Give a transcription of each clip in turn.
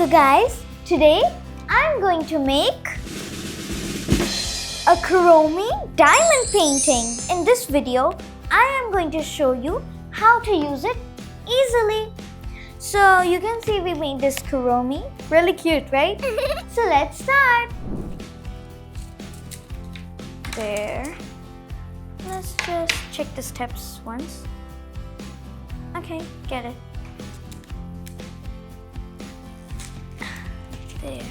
So guys, today I'm going to make a Kuromi diamond painting. In this video, I am going to show you how to use it easily. So you can see we made this Kuromi. Really cute, right? So let's start. There. Let's just check the steps once. Okay, get it. There.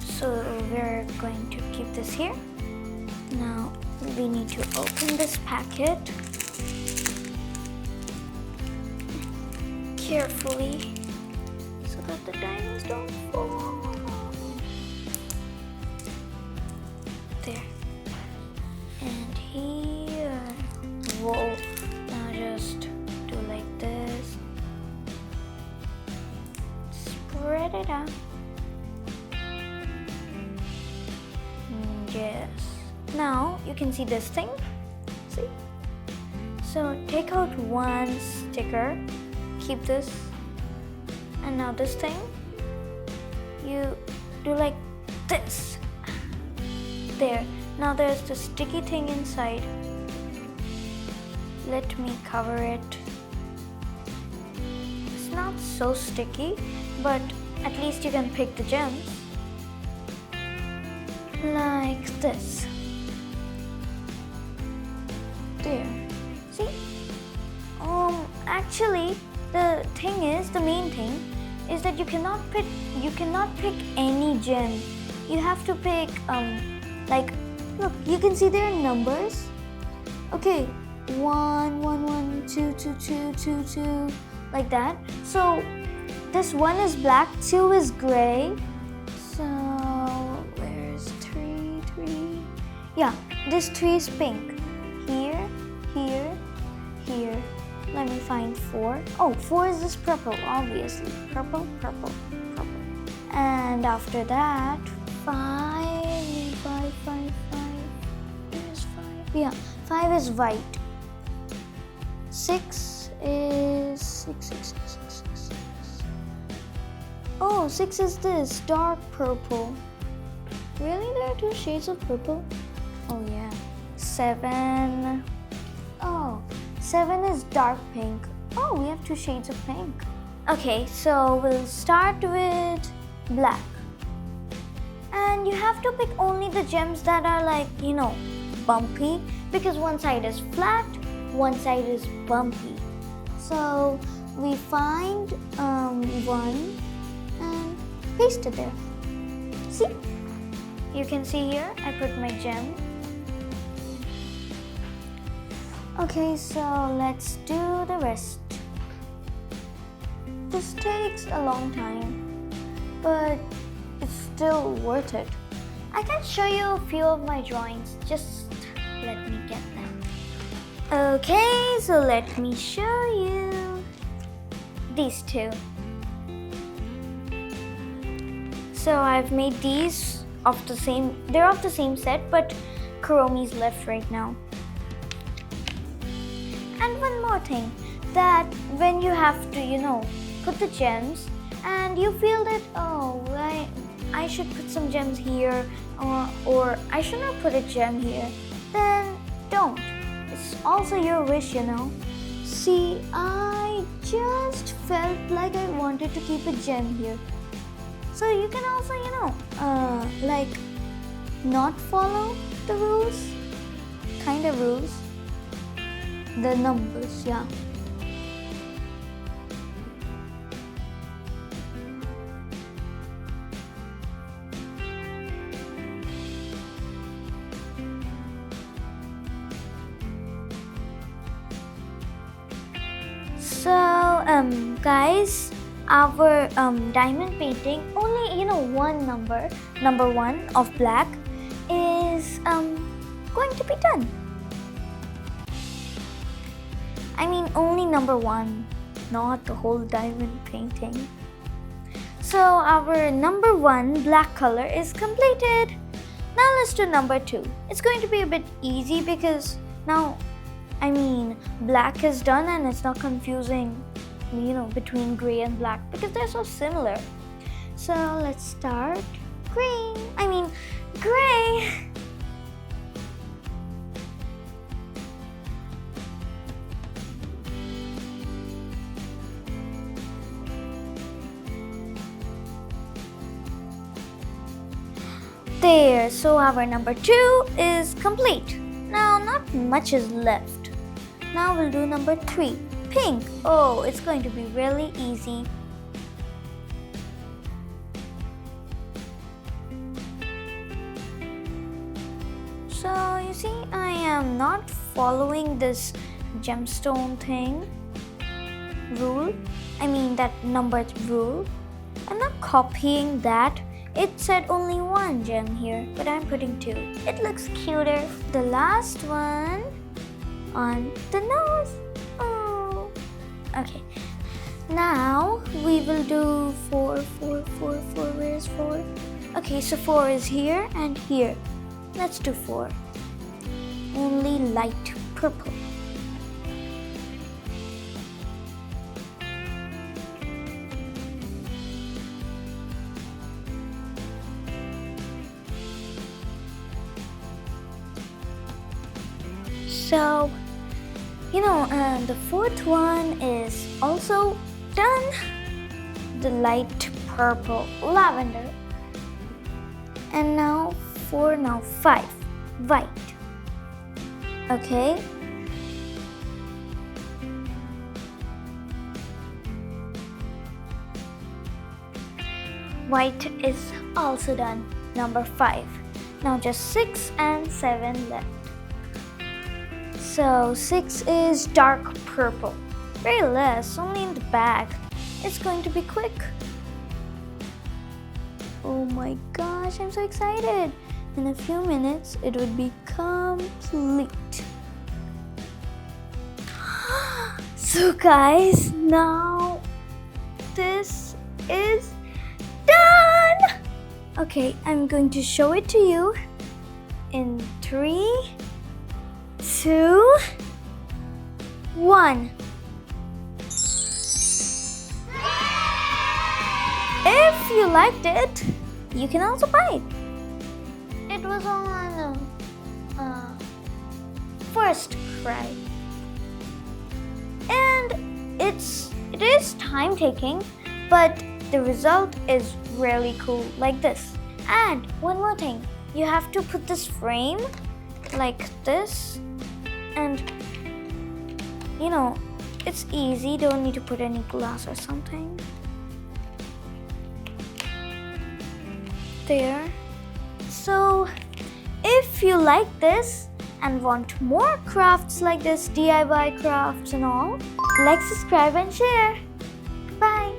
So we're going to keep this here. Now we need to open this packet carefully so that the diamonds don't fall. There. And here. Whoa. Now just do like this. Spread it out. Yes. Now you can see this thing. See? So take out one sticker. Keep this. And now this thing. You do like this. There. Now there's the sticky thing inside. Let me cover it. It's not so sticky, but at least you can pick the gems. Like this. There. See? Actually, the main thing is that you cannot pick any gem. You have to pick like, look, you can see there are numbers. Okay, 1, 1, 1, 2, 2, 2, 2, 2, like that. So this 1 is black, 2 is gray. So where's 3? 3. Yeah, this 3 is pink. Here, here, here. Let me find 4. Oh, 4 is this purple, obviously. Purple, purple, purple. And after that, 5, 5, 5, 5. Here's 5. Yeah, 5 is white. 6 is 6, 6, 6, 6, 6, 6. Oh, 6 is this dark purple. Really? There are 2 shades of purple? Oh yeah. 7. Oh, 7 is dark pink. Oh, we have 2 shades of pink. Okay, so we'll start with black. And you have to pick only the gems that are like, bumpy, because one side is flat, one side is bumpy. So we find one and paste it there. See? You can see here, I put my gem. Okay, so let's do the rest. This takes a long time, but it's still worth it. I can show you a few of my drawings, just let me get them. Okay, so let me show you these 2. So I've made these they're of the same set, but Kuromi's left right now. And one more thing, that when you have to, put the gems and you feel that, oh, I should put some gems here or I should not put a gem here, then don't. It's also your wish, See, I just felt like I wanted to keep a gem here. So you can also, like not follow the rules, kind of rules. The numbers, yeah. So, guys, our diamond painting, only one number 1 of black is going to be done. I mean only number 1, not the whole diamond painting. So our number 1 black color is completed. Now let's do number 2. It's going to be a bit easy because now, black is done and it's not confusing between gray and black because they're so similar. So let's start gray. There, so our number 2 is complete. Now not much is left. Now we'll do number 3, pink. Oh, it's going to be really easy. So you see, I am not following this gemstone thing rule. That numbered rule. I'm not copying that. It said only 1 gem here, but I'm putting 2. It looks cuter. The last one on the nose. Oh. Okay. Now we will do 4. Where is 4? Okay, so 4 is here and here. Let's do 4. Only light purple. So, the 4th one is also done. The light purple, lavender. And now 5, white. Okay. White is also done. Number 5. Now just 6 and 7 left. So 6 is dark purple. Very less, only in the back. It's going to be quick. Oh my gosh, I'm so excited. In a few minutes, it would be complete. So guys, now this is done. Okay, I'm going to show it to you in 3, 2, 1. If you liked it, you can also buy it. It was on first cry, and it is time taking, but the result is really cool like this. And one more thing, you have to put this frame like this, and it's easy, don't need to put any glass or something. There. So if you like this and want more crafts like this, DIY crafts and all, like, subscribe and share. Bye.